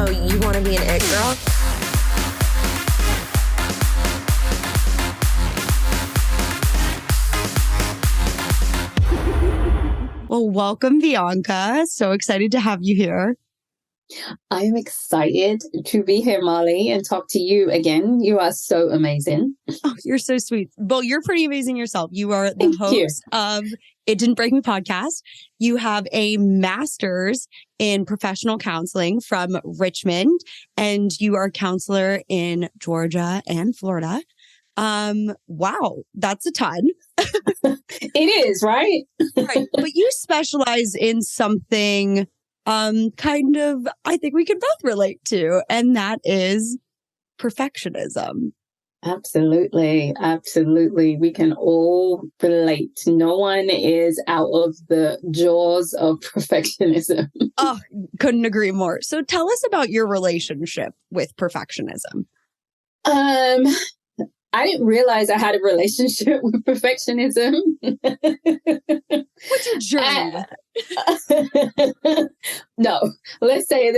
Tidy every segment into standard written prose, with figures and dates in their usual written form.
Oh, you want to be an it girl? Well, welcome, Bianca. So excited to have you here. I'm excited to be here, Marley, and talk to you again. You are so amazing. Oh, you're so sweet. Well, you're pretty amazing yourself. You are the host of It Didn't Break Me podcast. You have a master's in professional counseling from Richmond, and you are a counselor in Georgia and Florida. Wow, that's a ton. It is, right? Right. But you specialize in something kind of, I think we can both relate to, and that is perfectionism. Absolutely. Absolutely. We can all relate. No one is out of the jaws of perfectionism. Oh, couldn't agree more. So tell us about your relationship with perfectionism. I didn't realize I had a relationship with perfectionism. What's your journey? No, let's say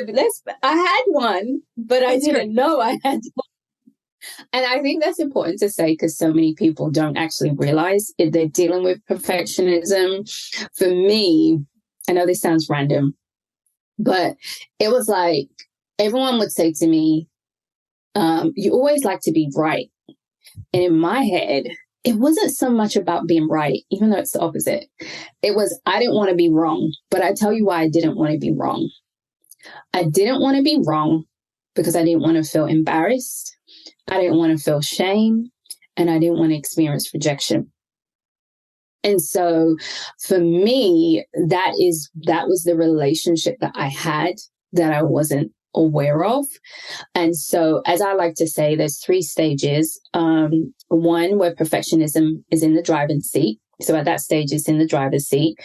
I had one, but I didn't know I had one. And I think that's important to say because so many people don't actually realize if they're dealing with perfectionism. For me, I know this sounds random, but it was like everyone would say to me, you always like to be right. And in my head, it wasn't so much about being right, even though it's the opposite. It was, I didn't want to be wrong, but I tell you why I didn't want to be wrong. I didn't want to be wrong because I didn't want to feel embarrassed. I didn't want to feel shame, and I didn't want to experience rejection. And so for me, that was the relationship that I had that I wasn't aware of. And so, as I like to say, there's 3 stages. One where perfectionism is in the driver's seat. So at that stage, it's in the driver's seat.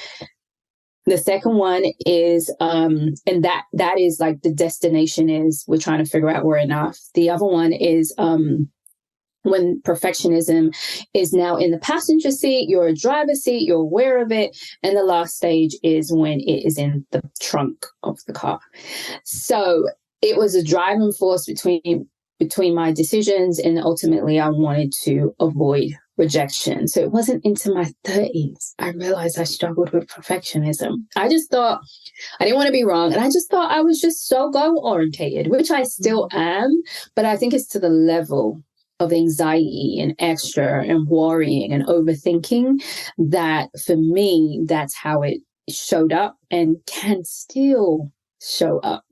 The second one is, and that is like the destination is we're trying to figure out we're enough. The other one is when perfectionism is now in the passenger seat, you're a driver's seat, you're aware of it. And the last stage is when it is in the trunk of the car. So it was a driving force between my decisions, and ultimately I wanted to avoid rejection. So it wasn't into my 30s I realized I struggled with perfectionism. I just thought I didn't want to be wrong, and I just thought I was just so goal-orientated, which I still am, but I think it's to the level of anxiety and extra and worrying and overthinking that for me, that's how it showed up and can still show up.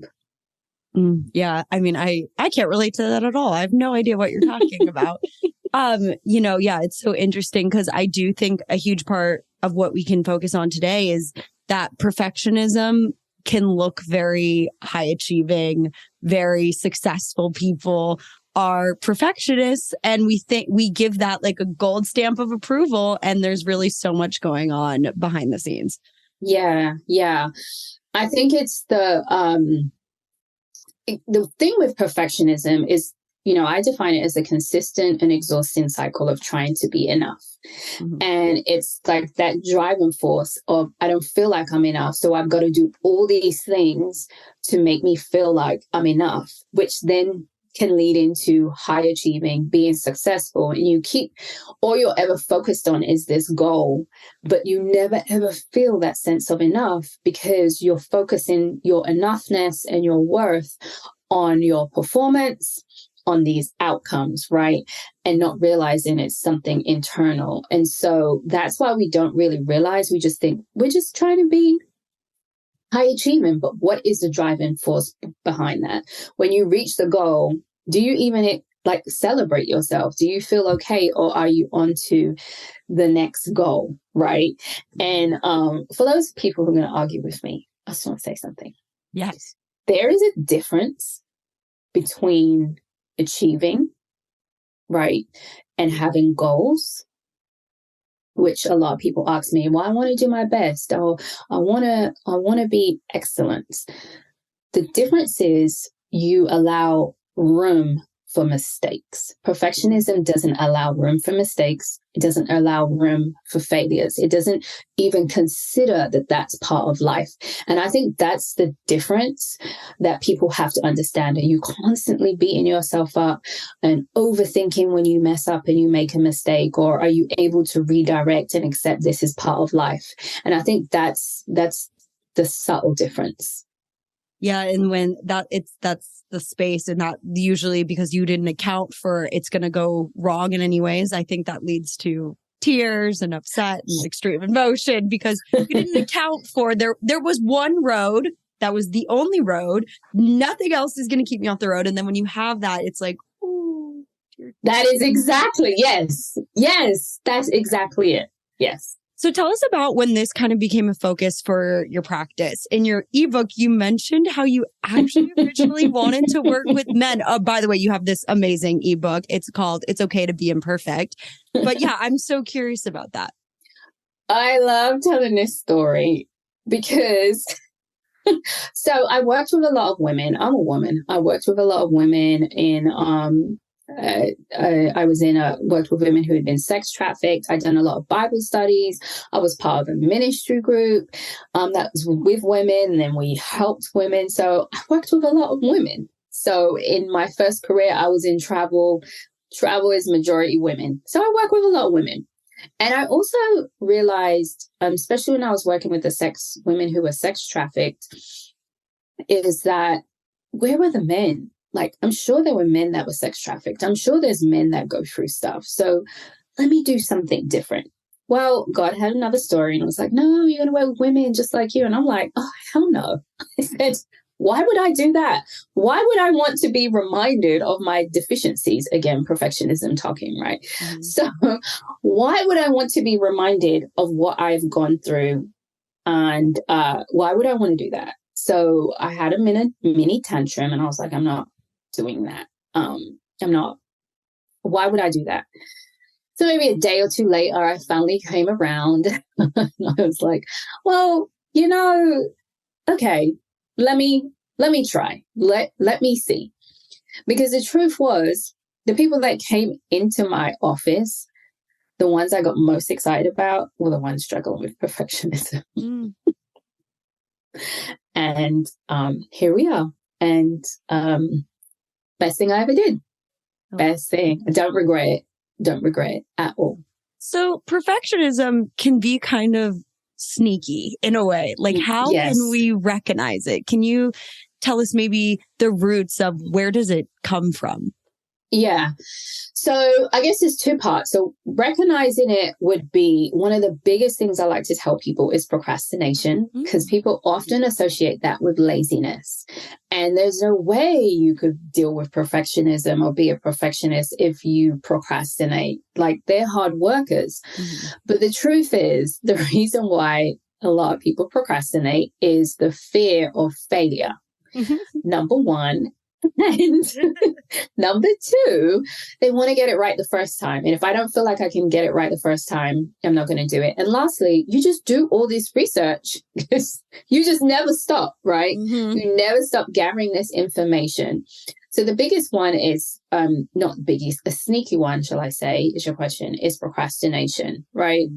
Yeah, I mean, I can't relate to that at all. I have no idea what you're talking about. Yeah, it's so interesting because I do think a huge part of what we can focus on today is that perfectionism can look very high achieving, very successful people are perfectionists, and we give that like a gold stamp of approval, and there's really so much going on behind the scenes. Yeah. I think it's the thing with perfectionism is, I define it as a consistent and exhausting cycle of trying to be enough. Mm-hmm. And it's like that driving force of, I don't feel like I'm enough, so I've got to do all these things to make me feel like I'm enough, which then can lead into high achieving, being successful. And you keep, all you're ever focused on is this goal, but you never ever feel that sense of enough because you're focusing your enoughness and your worth on your performance, on these outcomes, right? And not realizing it's something internal. And so that's why we don't really realize, we just think we're just trying to be high achievement, but what is the driving force behind that? When you reach the goal, do you even like celebrate yourself? Do you feel okay, or are you on to the next goal, right? And for those people who are going to argue with me, I just want to say something. Yes. There is a difference between achieving, right, and having goals, which a lot of people ask me, well, I want to do my best, or I want to be excellent. The difference is you allow room for mistakes. Perfectionism doesn't allow room for mistakes. It doesn't allow room for failures. It doesn't even consider that that's part of life. And I think that's the difference that people have to understand. Are you constantly beating yourself up and overthinking when you mess up and you make a mistake? Or are you able to redirect and accept this is part of life? And I think that's the subtle difference. Yeah. And when that's the space, and not usually because you didn't account for it's going to go wrong in any ways. I think that leads to tears and upset and extreme emotion because you didn't account for there was one road that was the only road. Nothing else is going to keep me off the road. And then when you have that, it's like, oh, that is exactly. Yes. That's exactly it. Yes. So tell us about when this kind of became a focus for your practice. In your ebook, you mentioned how you actually originally wanted to work with men. Oh, by the way, you have this amazing ebook. It's called It's Okay to Be Imperfect. But yeah, I'm so curious about that. I love telling this story because so I worked with a lot of women. I'm a woman. I worked with a lot of women in I worked with women who had been sex trafficked. I'd done a lot of Bible studies. I was part of a ministry group that was with women, and then we helped women. So I worked with a lot of women. So in my first career, I was in travel. Travel is majority women. So I work with a lot of women. And I also realized, especially when I was working with the women who were sex trafficked, is that where were the men? Like, I'm sure there were men that were sex trafficked. I'm sure there's men that go through stuff. So let me do something different. Well, God had another story and was like, no, you're going to work with women just like you. And I'm like, oh, hell no. I said, why would I do that? Why would I want to be reminded of my deficiencies? Again, perfectionism talking, right? Mm-hmm. So why would I want to be reminded of what I've gone through? And why would I want to do that? So I had a mini tantrum and I was like, I'm not doing that. I'm not. Why would I do that? So maybe a day or two later, I finally came around. And I was like, well, okay, let me try. Let me see. Because the truth was, the people that came into my office, the ones I got most excited about were the ones struggling with perfectionism. Mm. And here we are. And best thing I ever did. Oh. Best thing. I don't regret it. Don't regret it at all. So perfectionism can be kind of sneaky in a way. Like, how can we recognize it? Can you tell us maybe the roots of where does it come from? Yeah. So I guess there's two parts. So recognizing it would be one of the biggest things I like to tell people is procrastination, because people often associate that with laziness. And there's no way you could deal with perfectionism or be a perfectionist if you procrastinate. Like, they're hard workers. Mm-hmm. But the truth is, the reason why a lot of people procrastinate is the fear of failure. Mm-hmm. Number one. And number two, they want to get it right the first time. And if I don't feel like I can get it right the first time, I'm not going to do it. And lastly, you just do all this research because you just never stop, right? Mm-hmm. You never stop gathering this information. So the biggest one is, not the biggest, a sneaky one, shall I say, is your question, is procrastination, right?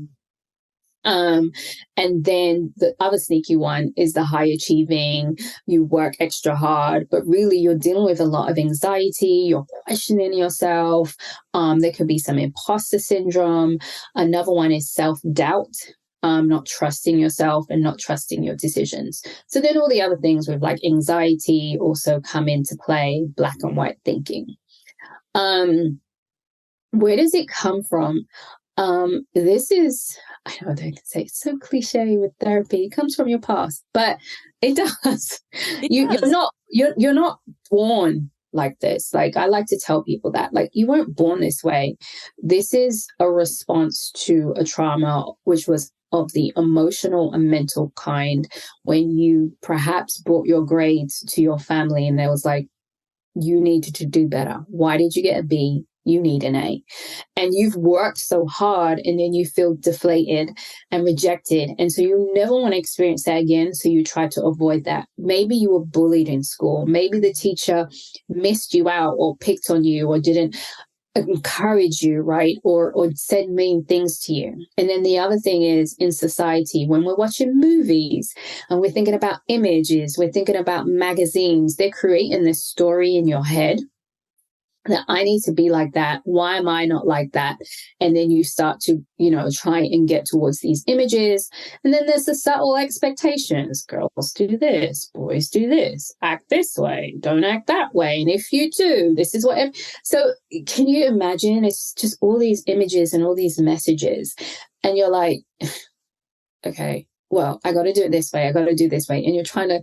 And then the other sneaky one is the high achieving, you work extra hard, but really you're dealing with a lot of anxiety, you're questioning yourself. There could be some imposter syndrome. Another one is self-doubt, not trusting yourself and not trusting your decisions. So then all the other things with like anxiety also come into play, black and white thinking. Where does it come from? This is, I know they can say it's so cliche with therapy. It comes from your past, but it does. You're not born like this. Like, I like to tell people that, like, you weren't born this way. This is a response to a trauma, which was of the emotional and mental kind, when you perhaps brought your grades to your family and there was like, you needed to do better. Why did you get a B? you need an A. And you've worked so hard and then you feel deflated and rejected. And so you never want to experience that again. So you try to avoid that. Maybe you were bullied in school. Maybe the teacher missed you out or picked on you or didn't encourage you, right? Or said mean things to you. And then the other thing is in society, when we're watching movies and we're thinking about images, we're thinking about magazines, they're creating this story in your head that I need to be like that. Why am I not like that? And then you start to, try and get towards these images. And then there's the subtle expectations. Girls do this, boys do this, act this way, don't act that way. And if you do, this is what. So can you imagine? It's just all these images and all these messages. And you're like, okay, well, I got to do it this way. I got to do this way. And you're trying to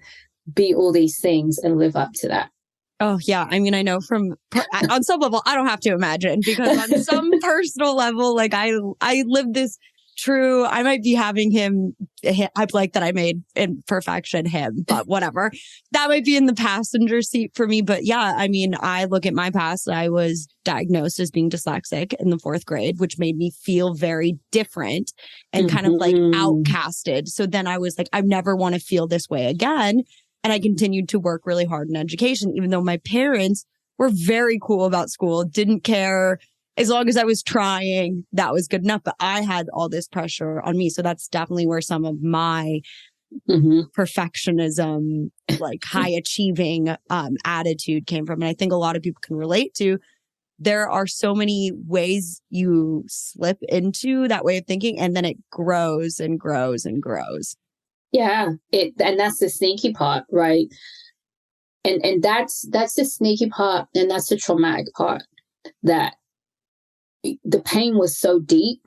be all these things and live up to that. Oh, yeah. I mean, I know on some level, I don't have to imagine, because on some personal level, like I live this true, I might be having I like that I made in perfection him, but whatever. That might be in the passenger seat for me. But yeah, I mean, I look at my past. I was diagnosed as being dyslexic in the 4th grade, which made me feel very different and kind of like outcasted. So then I was like, I never want to feel this way again. And I continued to work really hard in education, even though my parents were very cool about school, didn't care. As long as I was trying, that was good enough. But I had all this pressure on me. So that's definitely where some of my perfectionism, like high achieving attitude came from. And I think a lot of people can relate to. There are so many ways you slip into that way of thinking, and then it grows and grows and grows. Yeah, and that's the sneaky part, right? And that's the sneaky part, and that's the traumatic part, that the pain was so deep.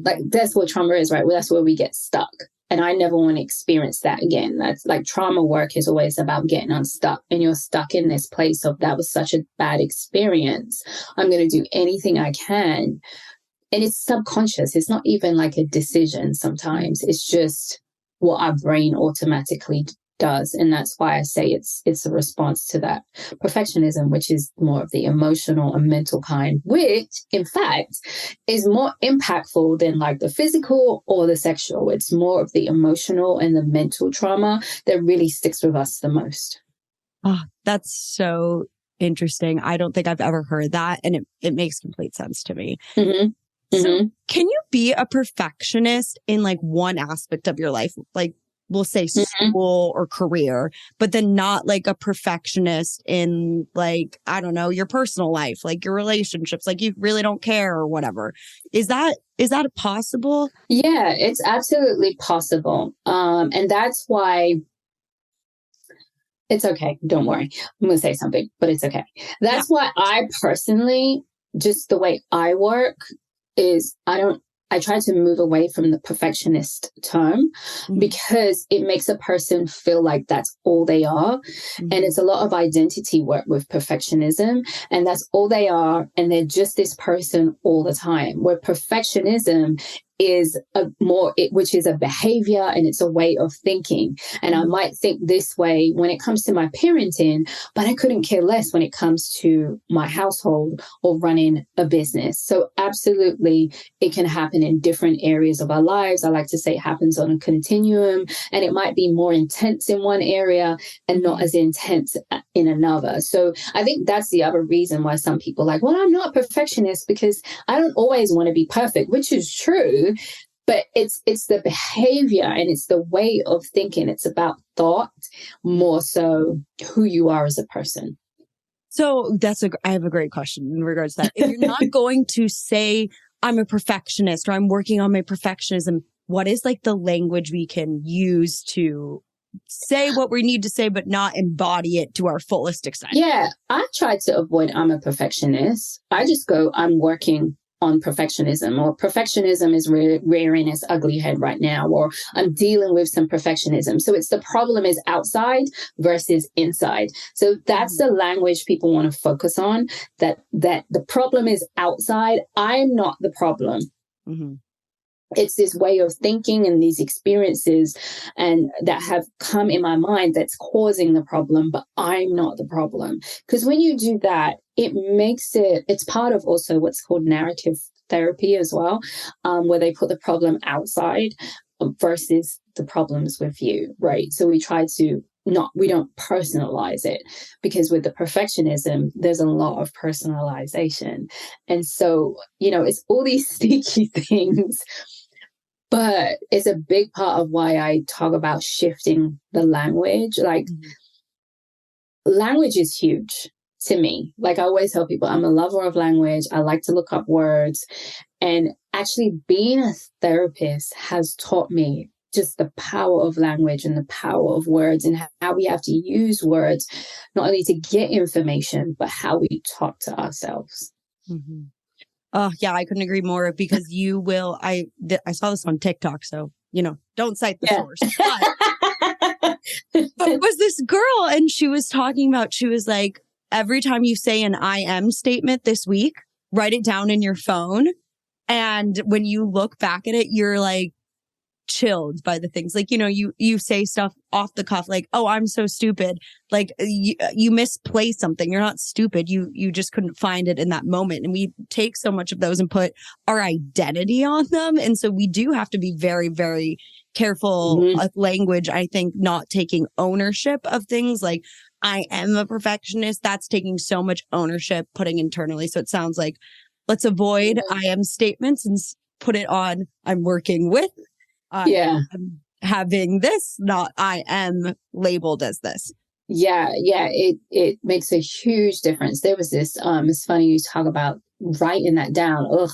Like, that's what trauma is, right? Well, that's where we get stuck. And I never want to experience that again. That's like, trauma work is always about getting unstuck, and you're stuck in this place of, that was such a bad experience. I'm going to do anything I can. And it's subconscious. It's not even like a decision sometimes. It's just what our brain automatically does. And that's why I say it's a response to that perfectionism, which is more of the emotional and mental kind, which in fact is more impactful than like the physical or the sexual. It's more of the emotional and the mental trauma that really sticks with us the most. Oh, that's so interesting. I don't think I've ever heard that. And it makes complete sense to me. So can you be a perfectionist in like one aspect of your life? Like, we'll say school or career, but then not like a perfectionist in like, I don't know, your personal life, like your relationships, like you really don't care or whatever. Is that possible? Yeah, it's absolutely possible. And that's why it's okay. Don't worry. I'm going to say something, but it's okay. That's why I personally, just the way I work is I try to move away from the perfectionist term because it makes a person feel like that's all they are. And it's a lot of identity work with perfectionism, and that's all they are. And they're just this person all the time, where perfectionism is which is a behavior, and it's a way of thinking. And I might think this way when it comes to my parenting, but I couldn't care less when it comes to my household or running a business. So absolutely, it can happen in different areas of our lives. I like to say it happens on a continuum, and it might be more intense in one area and not as intense in another. So I think that's the other reason why some people are like, well, I'm not a perfectionist because I don't always want to be perfect, which is true. But it's the behavior and it's the way of thinking. It's about thought more so who you are as a person. So I have a great question in regards to that. If you're not going to say I'm a perfectionist or I'm working on my perfectionism, what is like the language we can use to say what we need to say, but not embody it to our fullest extent? Yeah, I try to avoid I'm a perfectionist. I just go, I'm working on perfectionism, or perfectionism is rearing its ugly head right now, or I'm dealing with some perfectionism. So it's the problem is outside versus inside. So that's the language people want to focus on, that the problem is outside. I'm not the problem. it's this way of thinking and these experiences and that have come in my mind that's causing the problem, but I'm not the problem. Because when you do that, it's part of also what's called narrative therapy as well, where they put the problem outside versus the problems with you, right? So we try to we don't personalize it, because with the perfectionism, there's a lot of personalization. And so, it's all these sneaky things, but it's a big part of why I talk about shifting the language. Like, language is huge to me. Like, I always tell people, I'm a lover of language. I like to look up words. And actually being a therapist has taught me just the power of language and the power of words, and how we have to use words, not only to get information, but how we talk to ourselves. Mm-hmm. Oh, yeah, I couldn't agree more, because I saw this on TikTok, so, don't cite the source. But it was this girl, and she was talking about, she was like, every time you say an I am statement this week, write it down in your phone. And when you look back at it, you're like chilled by the things. Like, you say stuff off the cuff, like, oh, I'm so stupid. Like, you misplaced something. You're not stupid. You just couldn't find it in that moment. And we take so much of those and put our identity on them. And so we do have to be very, very careful with language. I think not taking ownership of things like, I am a perfectionist. That's taking so much ownership, putting internally. So it sounds like, let's avoid I am statements and put it on, I'm working with. I'm having this, not I am labeled as this. Yeah. It makes a huge difference. There was this, it's funny you talk about writing that down. Ugh,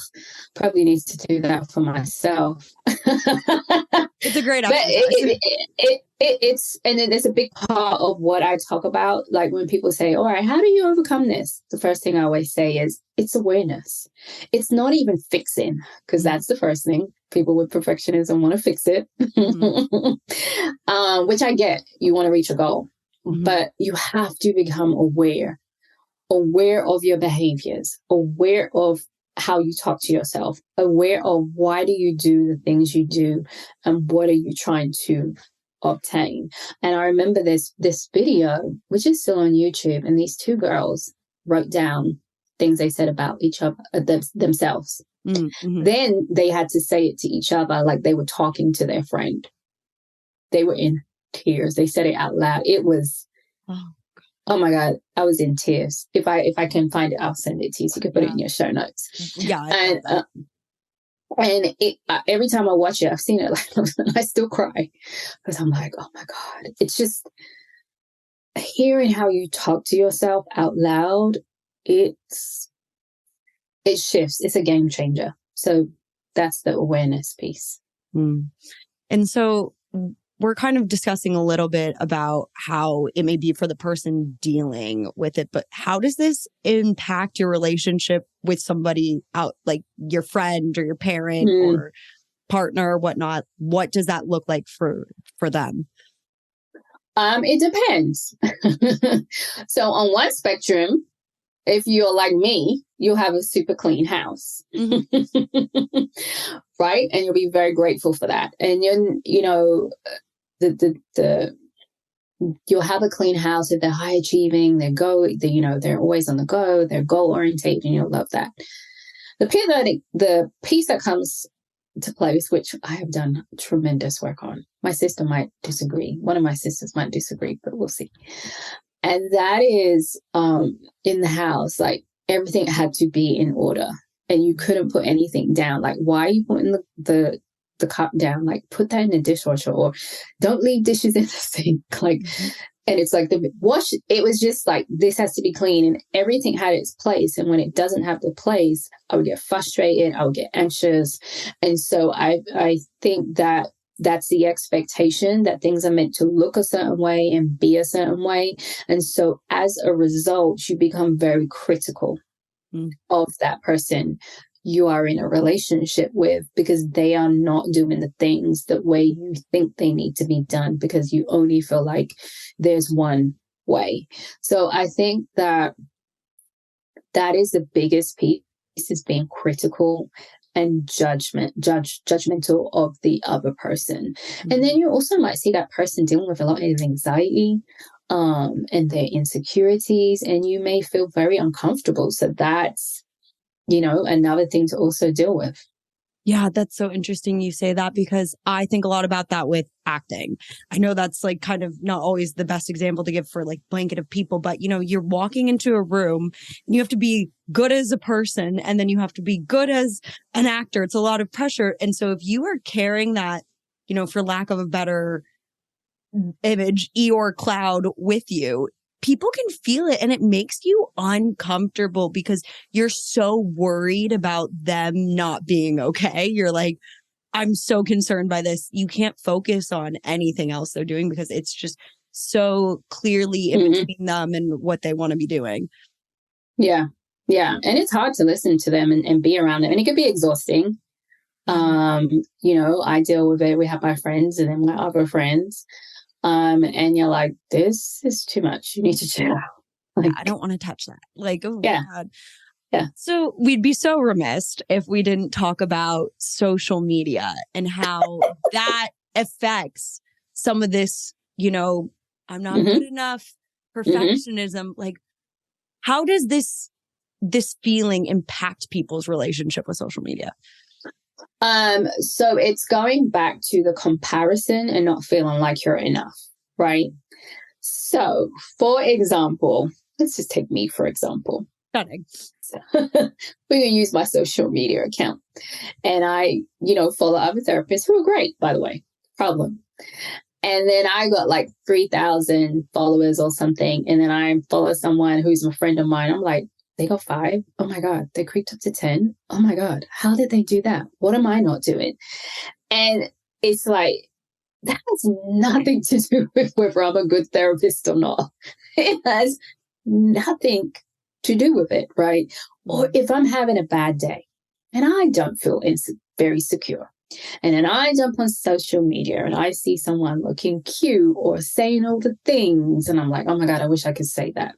probably needs to do that for myself. It's a great exercise. And then there's a big part of what I talk about. Like, when people say, all right, how do you overcome this? The first thing I always say is, it's awareness. It's not even fixing, because that's the first thing. People with perfectionism want to fix it, which I get. You want to reach a goal, but you have to become aware of your behaviors, aware of how you talk to yourself, aware of why do you do the things you do, and what are you trying to obtain. And I remember this video, which is still on YouTube, and these two girls wrote down things they said about each other, themselves. Then they had to say it to each other, like they were talking to their friend. They were in tears. They said it out loud. It was, oh my God, I was in tears. If I can find it, I'll send it to you so you can put it in your show notes. Yeah. And every time I watch it, I've seen it, like, I still cry, because I'm like, oh my God, it's just hearing how you talk to yourself out loud. It shifts. It's a game changer. So that's the awareness piece. And so we're kind of discussing a little bit about how it may be for the person dealing with it, but how does this impact your relationship with somebody out, like your friend or your parent or partner or whatnot? What does that look like for them? It depends. So on one spectrum, if you're like me, you'll have a super clean house, right? And you'll be very grateful for that. And you'll have a clean house. If they're high achieving, they're always on the go, they're goal oriented, and you'll love that. The piece that comes to place, which I have done tremendous work on. My sister might disagree. One of my sisters might disagree, but we'll see. And that is in the house, like, everything had to be in order, and you couldn't put anything down. Like, why are you putting the cup down? Like, put that in the dishwasher, or don't leave dishes in the sink. Like, and it's like the wash. It was just like, this has to be clean, and everything had its place. And when it doesn't have the place, I would get frustrated. I would get anxious, and so I think that that's the expectation, that things are meant to look a certain way and be a certain way. And so as a result, you become very critical of that person you are in a relationship with, because they are not doing the things the way you think they need to be done, because you only feel like there's one way. So I think that is the biggest piece, is being critical and judgmental of the other person. And then you also might see that person dealing with a lot of anxiety and their insecurities, and you may feel very uncomfortable. So that's, another thing to also deal with. Yeah, that's so interesting you say that, because I think a lot about that with acting. I know that's like kind of not always the best example to give for like blanket of people, but you're walking into a room and you have to be good as a person, and then you have to be good as an actor. It's a lot of pressure. And so if you are carrying that, for lack of a better image, Eeyore cloud with you, people can feel it, and it makes you uncomfortable because you're so worried about them not being okay. You're like, I'm so concerned by this. You can't focus on anything else they're doing because it's just so clearly in between them and what they want to be doing. Yeah. Yeah. And it's hard to listen to them and be around them. And it can be exhausting. I deal with it. We have my friends and then my other friends. And you're like, this is too much. You need to chill out. Like, I don't want to touch that. Like, oh yeah. my God. Yeah. So we'd be so remiss if we didn't talk about social media and how that affects some of this, I'm not good enough, perfectionism. Like, how does this feeling impact people's relationship with social media? So it's going back to the comparison and not feeling like you're enough, right? So, for example, let's just take me for example. Stunning. So, we're going to use my social media account. And I, follow other therapists who are great, by the way. Problem. And then I got like 3,000 followers or something. And then I follow someone who's a friend of mine. I'm like, they got 5. Oh my God, they creeped up to 10. Oh my God, how did they do that? What am I not doing? And it's like, that has nothing to do with whether I'm a good therapist or not. It has nothing to do with it, right? Or if I'm having a bad day and I don't feel very secure, and then I jump on social media and I see someone looking cute or saying all the things, and I'm like, oh my God, I wish I could say that.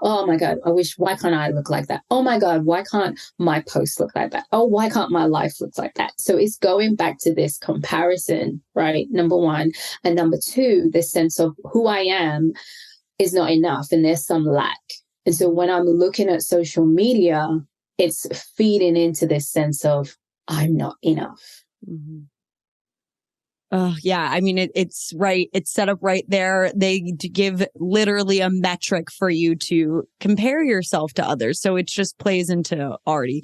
Oh my God, why can't I look like that? Oh my God, why can't my post look like that? Oh, why can't my life look like that? So it's going back to this comparison, right? Number one. And number two, this sense of who I am is not enough and there's some lack. And so when I'm looking at social media, it's feeding into this sense of I'm not enough. Yeah. I mean, it's right. It's set up right there. They give literally a metric for you to compare yourself to others. So it just plays into already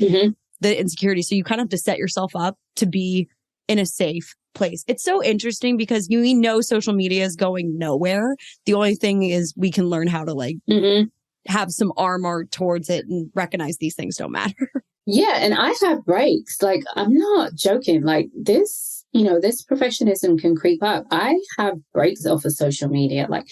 the insecurity. So you kind of have to set yourself up to be in a safe place. It's so interesting because we know social media is going nowhere. The only thing is we can learn how to like have some armor towards it and recognize these things don't matter. Yeah. And I have breaks. Like, I'm not joking. Like this, this perfectionism can creep up. I have breaks off of social media. Like,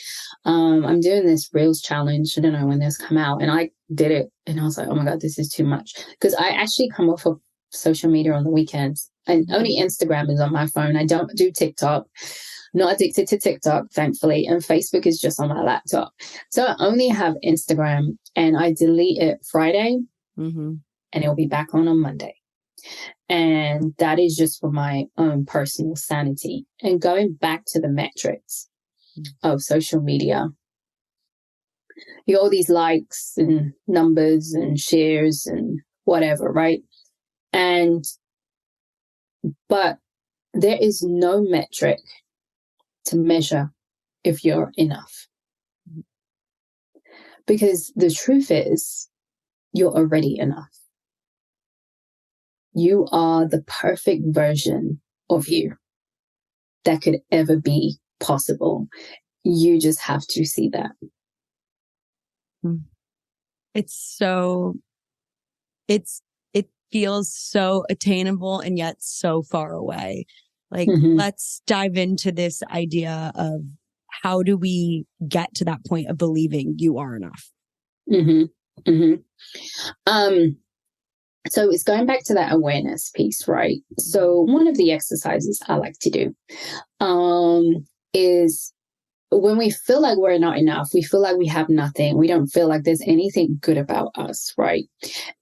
I'm doing this Reels challenge. I don't know when this come out, and I did it and I was like, oh my God, this is too much. Because I actually come off of social media on the weekends, and only Instagram is on my phone. I don't do TikTok. Not addicted to TikTok, thankfully, and Facebook is just on my laptop. So I only have Instagram, and I delete it Friday, and it'll be back on Monday. And that is just for my own personal sanity. And going back to the metrics of social media, you got all these likes and numbers and shares and whatever, right? But there is no metric to measure if you're enough. Because the truth is, you're already enough. You are the perfect version of you that could ever be possible. You just have to see that. It feels so attainable and yet so far away. Like, let's dive into this idea of how do we get to that point of believing you are enough? So it's going back to that awareness piece, right? So one of the exercises I like to do is when we feel like we're not enough, we feel like we have nothing, we don't feel like there's anything good about us, right?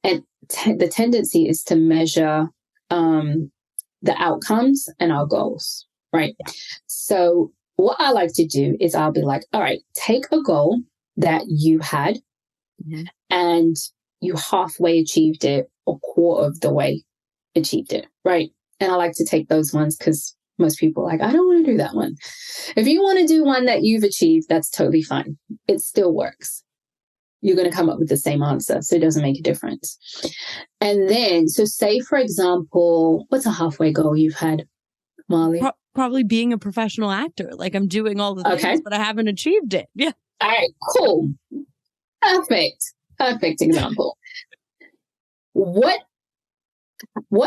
And the tendency is to measure the outcomes and our goals, right? So what I like to do is I'll be like, all right, take a goal that you had and you halfway achieved it or quarter of the way achieved it, right? And I like to take those ones because most people are like, I don't want to do that one. If you want to do one that you've achieved, that's totally fine. It still works. You're going to come up with the same answer, so it doesn't make a difference. And then, so say, for example, what's a halfway goal you've had, Marley? Probably being a professional actor. Like, I'm doing all the things, but I haven't achieved it. Yeah. All right, cool. Perfect example. What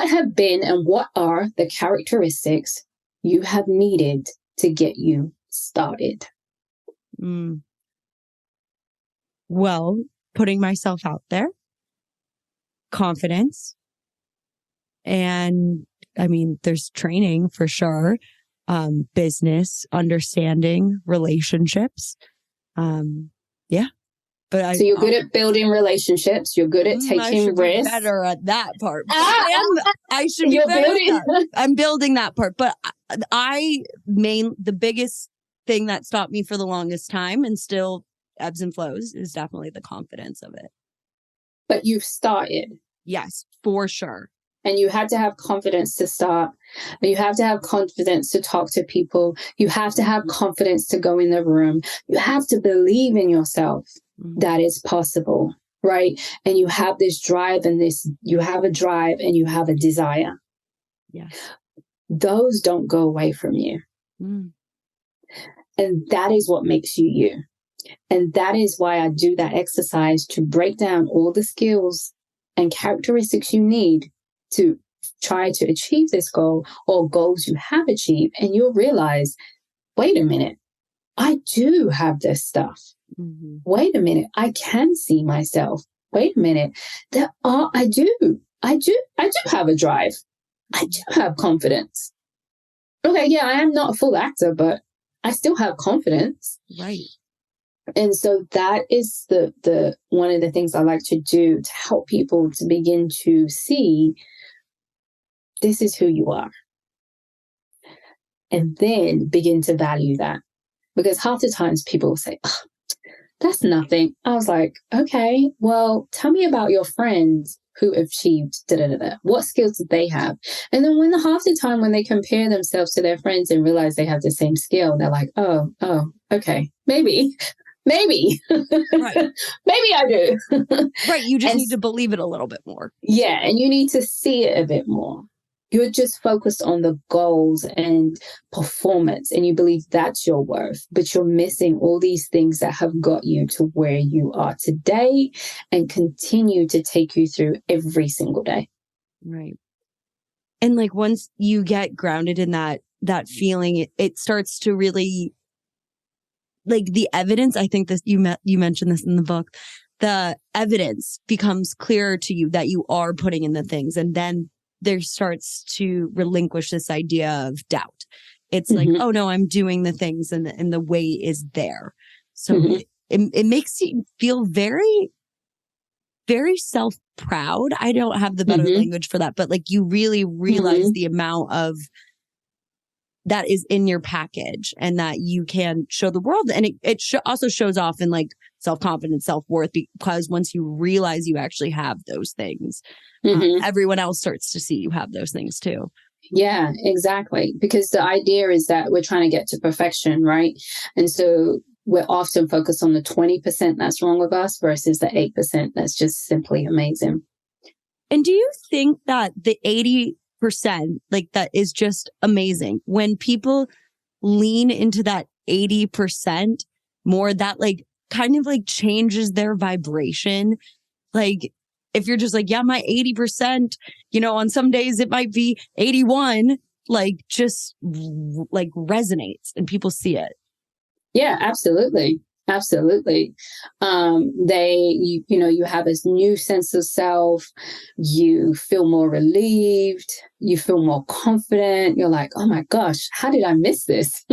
have been and what are the characteristics you have needed to get you started? Well, putting myself out there, confidence, and I mean, there's training for sure, business, understanding, relationships. Yeah. But so you're good at building relationships. You're good at taking risks. Better at that part. I should be better. I'm building that part. But the biggest thing that stopped me for the longest time and still ebbs and flows is definitely the confidence of it. But you've started. Yes, for sure. And you had to have confidence to start. You have to have confidence to talk to people. You have to have confidence to go in the room. You have to believe in yourself that it's possible, right? And you have this drive and you have a drive and you have a desire. Yeah. Those don't go away from you. And that is what makes you you. And that is why I do that exercise to break down all the skills and characteristics you need to try to achieve this goal or goals you have achieved. And you'll realize, wait a minute, I do have this stuff. Wait a minute, I can see myself. Wait a minute, I do have a drive. I do have confidence. Okay, yeah, I am not a full actor, but I still have confidence. Right. And so that is the one of the things I like to do to help people to begin to see this is who you are. And then begin to value that. Because half the times people will say, oh, that's nothing. I was like, okay, well, tell me about your friends who achieved da-da-da-da. What skills did they have? And then half the time when they compare themselves to their friends and realize they have the same skill, they're like, oh, okay, maybe. Right. Maybe I do. Right. You just need to believe it a little bit more. Yeah. And you need to see it a bit more. You're just focused on the goals and performance and you believe that's your worth, but you're missing all these things that have got you to where you are today and continue to take you through every single day. Right. And like once you get grounded in that feeling, it starts to really, like the evidence, I think this, you mentioned this in the book, the evidence becomes clearer to you that you are putting in the things. And then there starts to relinquish this idea of doubt. It's like, oh no, I'm doing the things and the way is there. So it makes you feel very, very self-proud. I don't have the better language for that, but like you really realize the amount of that is in your package and that you can show the world. And it also shows off in like self-confidence, self-worth, because once you realize you actually have those things, everyone else starts to see you have those things too. Yeah, exactly. Because the idea is that we're trying to get to perfection, right? And so we're often focused on the 20% that's wrong with us versus the 8% that's just simply amazing. And do you think that the 80%, like that is just amazing when people lean into that 80% more, that like kind of like changes their vibration? Like if you're just like, yeah, my 80%, on some days it might be 81, like just like resonates and people see it. Yeah, absolutely. Absolutely. You have this new sense of self. You feel more relieved. You feel more confident. You're like, oh my gosh, how did I miss this?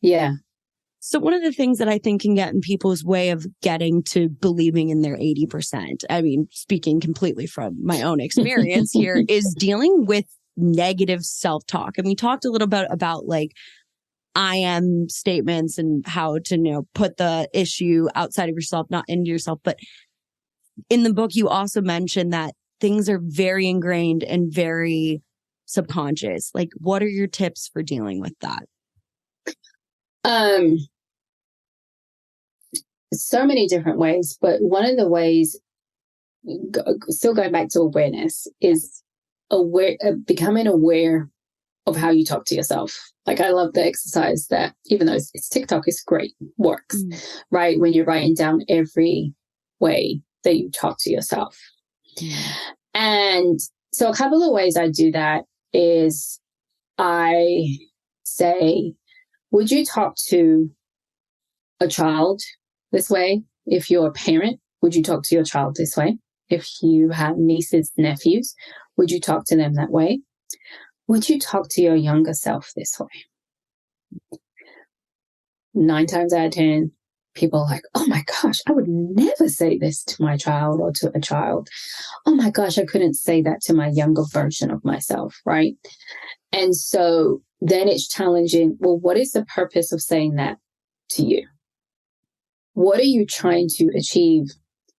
Yeah. So one of the things that I think can get in people's way of getting to believing in their 80%, I mean, speaking completely from my own experience here, is dealing with negative self-talk. And we talked a little bit about like I am statements and how to, put the issue outside of yourself, not into yourself. But in the book, you also mentioned that things are very ingrained and very subconscious. Like, what are your tips for dealing with that? So many different ways, but one of the ways, still going back to awareness, is becoming aware of how you talk to yourself. Like, I love the exercise that, even though it's TikTok, it's great, works, right? When you're writing down every way that you talk to yourself. And so a couple of ways I do that is I say, would you talk to a child this way? If you're a parent, would you talk to your child this way? If you have nieces, nephews, would you talk to them that way? Would you talk to your younger self this way? 9 times out of 10, people are like, oh my gosh, I would never say this to my child or to a child. Oh my gosh, I couldn't say that to my younger version of myself, right? And so then it's challenging. Well, what is the purpose of saying that to you? What are you trying to achieve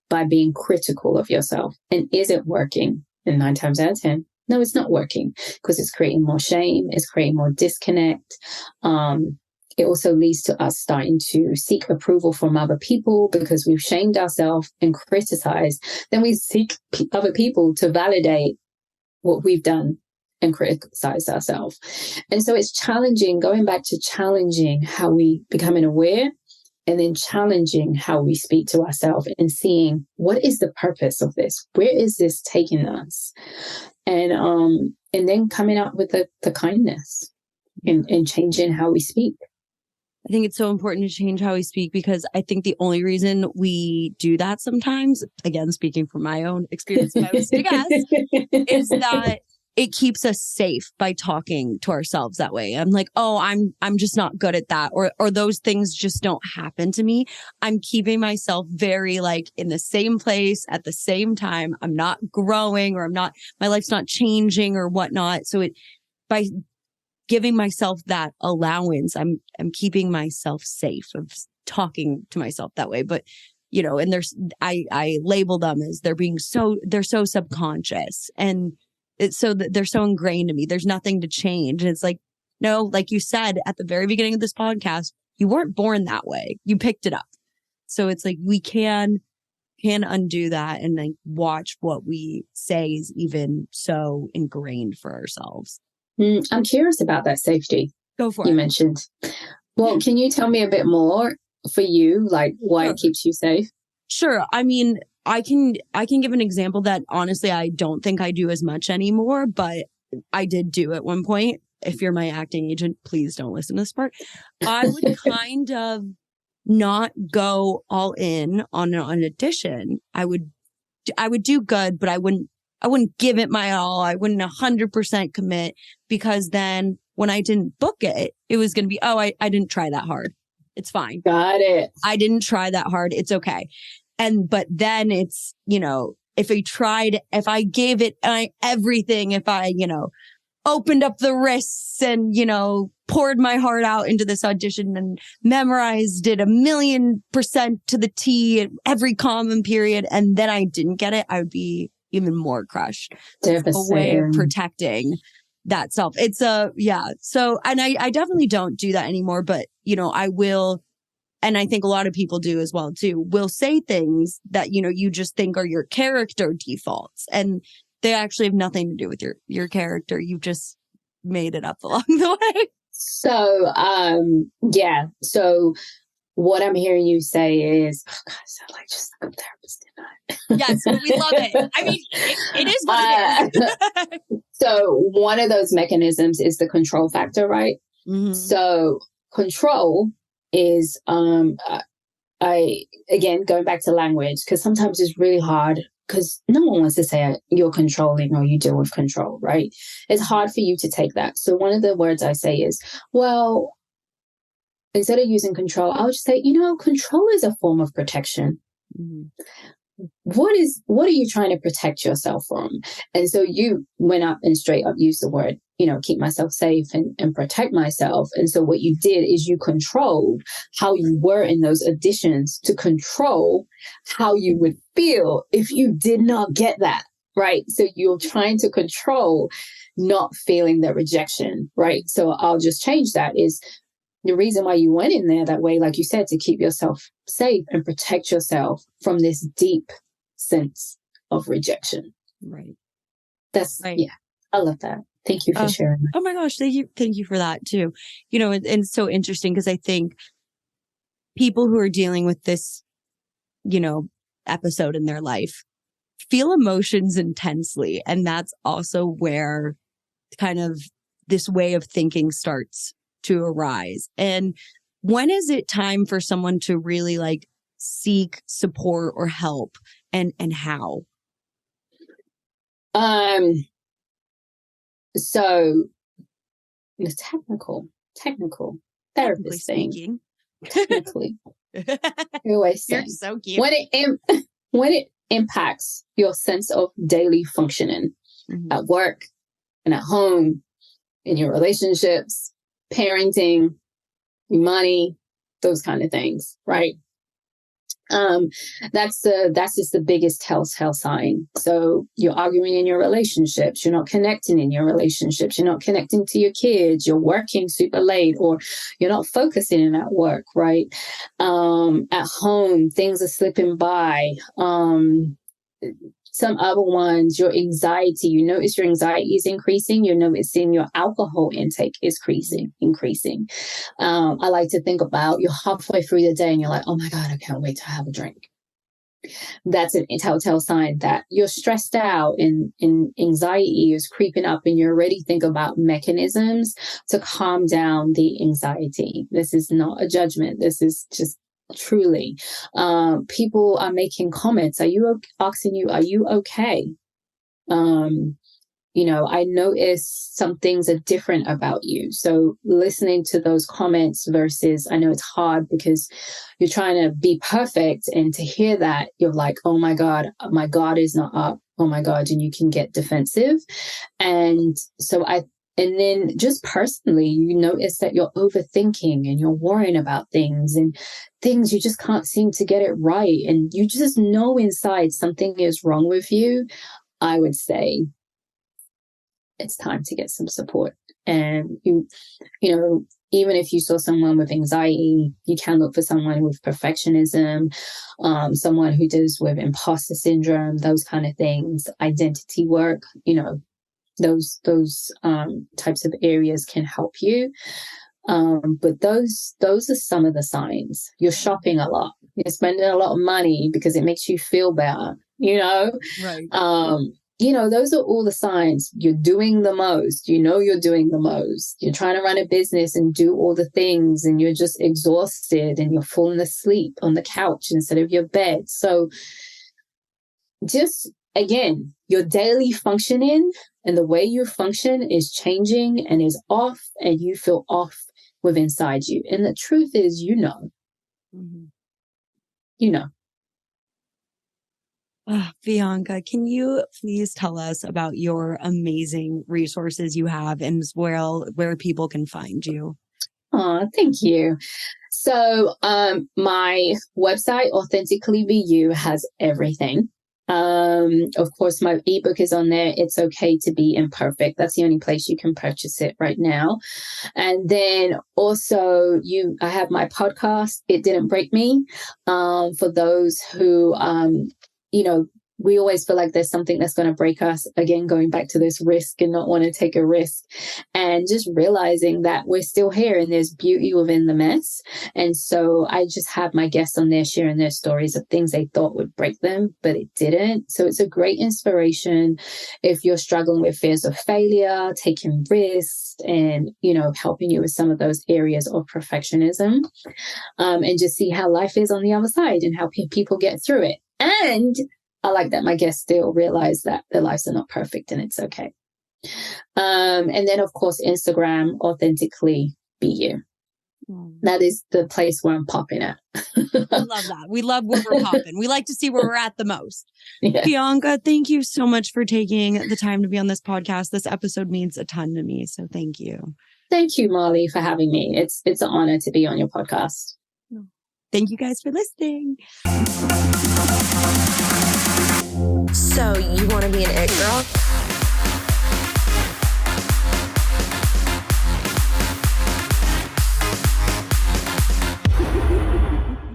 by being critical of yourself? And is it working? And 9 times out of 10, no, it's not working, because it's creating more shame. It's creating more disconnect. It also leads to us starting to seek approval from other people because we've shamed ourselves and criticized. Then we seek other people to validate what we've done and criticize ourselves. And so it's challenging, going back to challenging how we becoming aware, and then challenging how we speak to ourselves and seeing what is the purpose of this? Where is this taking us? And then coming up with the kindness and changing how we speak. I think it's so important to change how we speak, because I think the only reason we do that sometimes, again, speaking from my own experience, if I was to guess, is that it keeps us safe by talking to ourselves that way. I'm like, oh, I'm just not good at that. Or those things just don't happen to me. I'm keeping myself very like in the same place at the same time. I'm not growing, or my life's not changing or whatnot. So by giving myself that allowance, I'm keeping myself safe of talking to myself that way. But, and I label them as they're so subconscious, and it's so that they're so ingrained to me. There's nothing to change. And it's like, no, like you said at the very beginning of this podcast, you weren't born that way. You picked it up. So it's like we can undo that, and like watch what we say is even so ingrained for ourselves. I'm curious about that safety. Go for it. You mentioned. Well, can you tell me a bit more for you, like why it keeps you safe? Sure. I mean, I can give an example that honestly I don't think I do as much anymore, but I did do at one point. If you're my acting agent, please don't listen to this part. I would kind of not go all in on an audition. I would do good, but I wouldn't give it my all. I wouldn't 100% commit, because then when I didn't book it, it was going to be, oh, I didn't try that hard. It's fine. Got it. I didn't try that hard. It's okay. But then it's, if I gave it everything, if I, opened up the wrists and, poured my heart out into this audition and memorized it 1,000,000% to the T at every common period, and then I didn't get it, I would be even more crushed. It's a way of protecting that self. It's So, and I definitely don't do that anymore, but, I will. And I think a lot of people do as well, too, will say things that, you just think are your character defaults, and they actually have nothing to do with your character. You've just made it up along the way. So, yeah. So what I'm hearing you say is, oh God, I sound like just like a therapist, didn't I? Yes, but we love it. I mean, it is what it is. So one of those mechanisms is the control factor, right? Mm-hmm. So control is, again, going back to language, because sometimes it's really hard, because no one wants to say you're controlling or you deal with control, right? It's hard for you to take that. So one of the words I say is, well, instead of using control, I would just say, control is a form of protection. Mm-hmm. What are you trying to protect yourself from? And so you went up and straight up used the word, keep myself safe and protect myself. And so what you did is you controlled how you were in those additions to control how you would feel if you did not get that, right? So you're trying to control not feeling the rejection, right? So I'll just change that is the reason why you went in there that way, like you said, to keep yourself safe and protect yourself from this deep sense of rejection. Right. That's right. Yeah. I love that. Thank you for sharing that. Oh my gosh. Thank you for that too. And it's so interesting because I think people who are dealing with this, episode in their life feel emotions intensely. And that's also where kind of this way of thinking starts to arise. And when is it time for someone to really like seek support or help, and how? So the technical therapist thing. Technically. You're always saying. You're so cute. When it impacts your sense of daily functioning at work and at home, in your relationships, parenting, money, those kind of things, right? That's just the biggest telltale sign. So you're arguing in your relationships, you're not connecting in your relationships, you're not connecting to your kids, you're working super late, or you're not focusing at work, right? At home, things are slipping by. Some other ones, your anxiety, you notice your anxiety is increasing. You're noticing your alcohol intake is increasing. I like to think about you're halfway through the day and you're like, oh my God, I can't wait to have a drink. That's a telltale sign that you're stressed out and anxiety is creeping up, and you already think about mechanisms to calm down the anxiety. This is not a judgment. This is just truly, people are making comments. Asking you, are you okay? I notice some things are different about you. So listening to those comments versus, I know it's hard because you're trying to be perfect, and to hear that, you're like, oh my God is not up. Oh my God. And you can get defensive. And so and then just personally, you notice that you're overthinking and you're worrying about things, and things you just can't seem to get it right. And you just know inside something is wrong with you. I would say it's time to get some support. And even if you saw someone with anxiety, you can look for someone with perfectionism, someone who deals with imposter syndrome, those kind of things, identity work, those types of areas can help you. But those are some of the signs. You're shopping a lot. You're spending a lot of money because it makes you feel better, Right. Those are all the signs. You're doing the most. You're doing the most. You're trying to run a business and do all the things, and you're just exhausted, and you're falling asleep on the couch instead of your bed. So just, again, your daily functioning and the way you function is changing and is off, and you feel off with inside you. And the truth is, Mm-hmm. Bianca, can you please tell us about your amazing resources you have, and as well where people can find you? Oh, thank you. So my website, authenticallybeyou, has everything. Of course, my ebook is on there. It's okay to be imperfect. That's the only place you can purchase it right now. And then also I have my podcast, It Didn't Break Me. For those who, we always feel like there's something that's going to break us. Again, going back to this risk and not want to take a risk, and just realizing that we're still here and there's beauty within the mess. And so I just have my guests on there sharing their stories of things they thought would break them, but it didn't. So it's a great inspiration if you're struggling with fears of failure, taking risks, and, helping you with some of those areas of perfectionism, and just see how life is on the other side and how people get through it. And I like that my guests still realize that their lives are not perfect and it's okay. And then, of course, Instagram, authenticallybeyou. That is the place where I'm popping at. I love that. We love where we're popping. We like to see where we're at the most. Yeah. Bianca, thank you so much for taking the time to be on this podcast. This episode means a ton to me. So thank you. Thank you, Marley, for having me. It's an honor to be on your podcast. Thank you guys for listening. So you want to be an it girl?